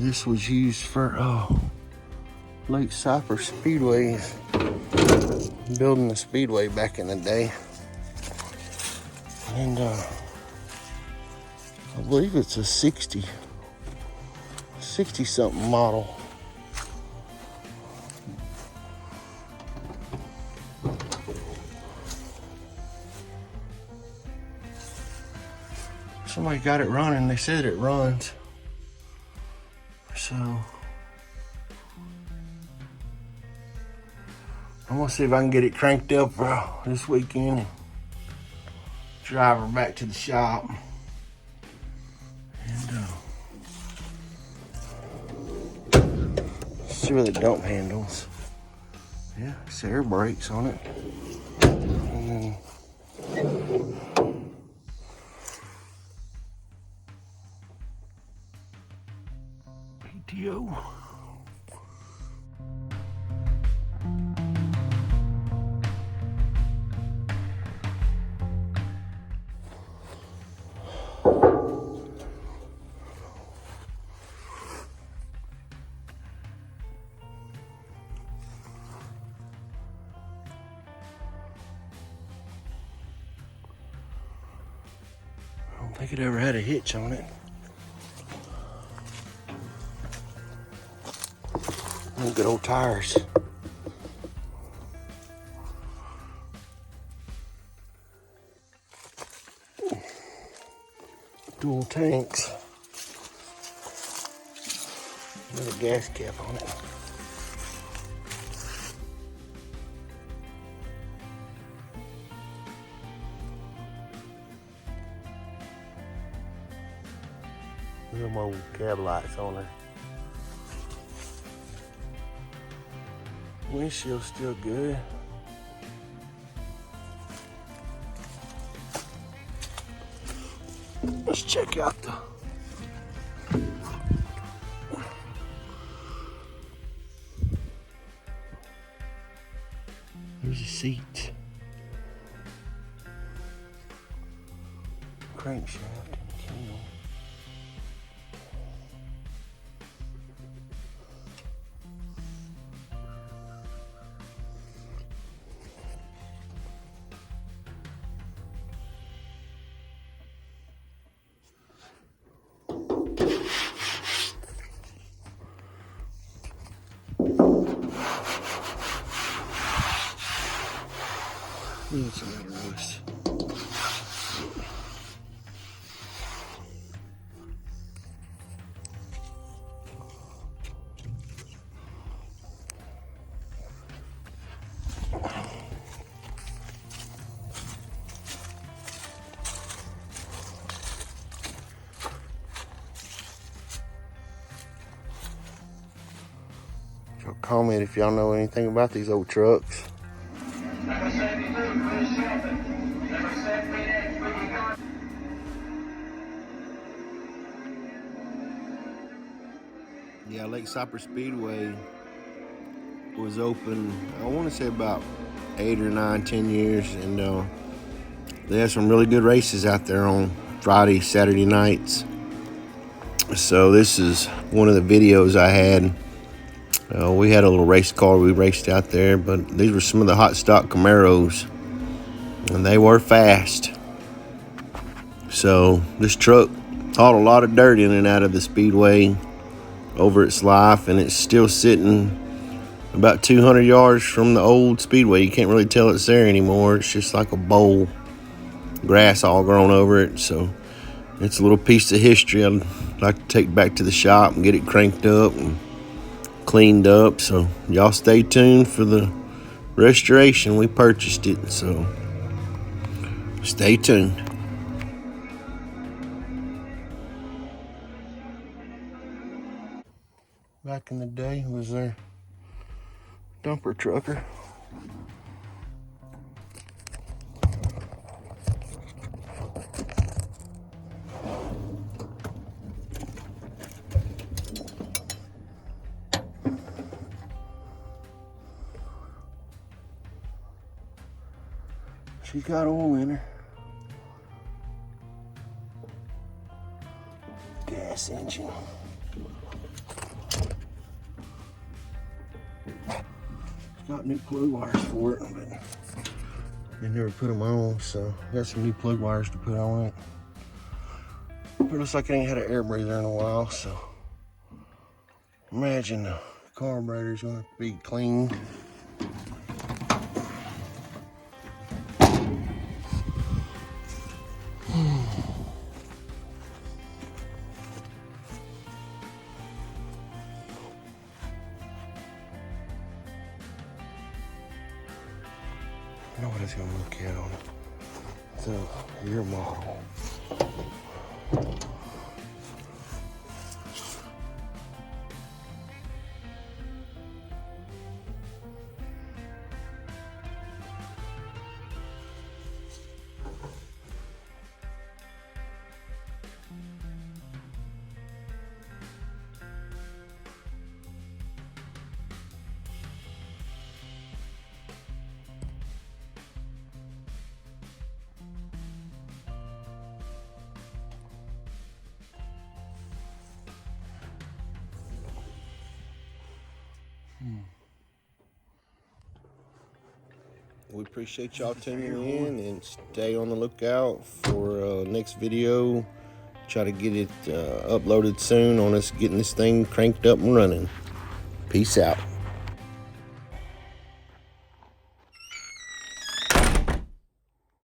This was used for Lake Cypress Speedway, building the Speedway back in the day. And I believe it's a 60 something model. Somebody got it running. They said it runs. So I'm gonna see if I can get it cranked up this weekend and drive her back to the shop. And see where the dump handles. Yeah, it's air brakes on it. And then PTO. I don't think it ever had a hitch on it. Good old tires. Dual tanks. Another gas cap on it. Little more cab lights on there. Windshield's still good. Let's check out there's a seat. Crankshaft and key. It's a matter of this. Y'all comment if y'all know anything about these old trucks. Yeah, Lake Cypress Speedway was open, I want to say about 8 or 9, 10 years, and they have some really good races out there on Friday, Saturday nights. So this is one of the videos I had. We had a little race car we raced out there, but these were some of the hot stock Camaros, and they were fast. So this truck hauled a lot of dirt in and out of the Speedway over its life, and it's still sitting about 200 yards from the old Speedway. You can't really tell it's there anymore. It's just like a bowl, grass all grown over it. So it's a little piece of history I'd like to take back to the shop and get it cranked up and cleaned up. So y'all stay tuned for the restoration. We purchased it, so stay tuned. Back in the day was their dumper trucker. She got oil in her. Gas engine. got new plug wires for it, but they never put them on, so got some new plug wires to put on it. But it looks like it ain't had an air breather in a while, so imagine the carburetor's gonna be clean. I know what it's gonna look at on it. So, your model. We appreciate y'all tuning in and stay on the lookout for next video. Try to get it uploaded soon on us getting this thing cranked up and running. Peace out.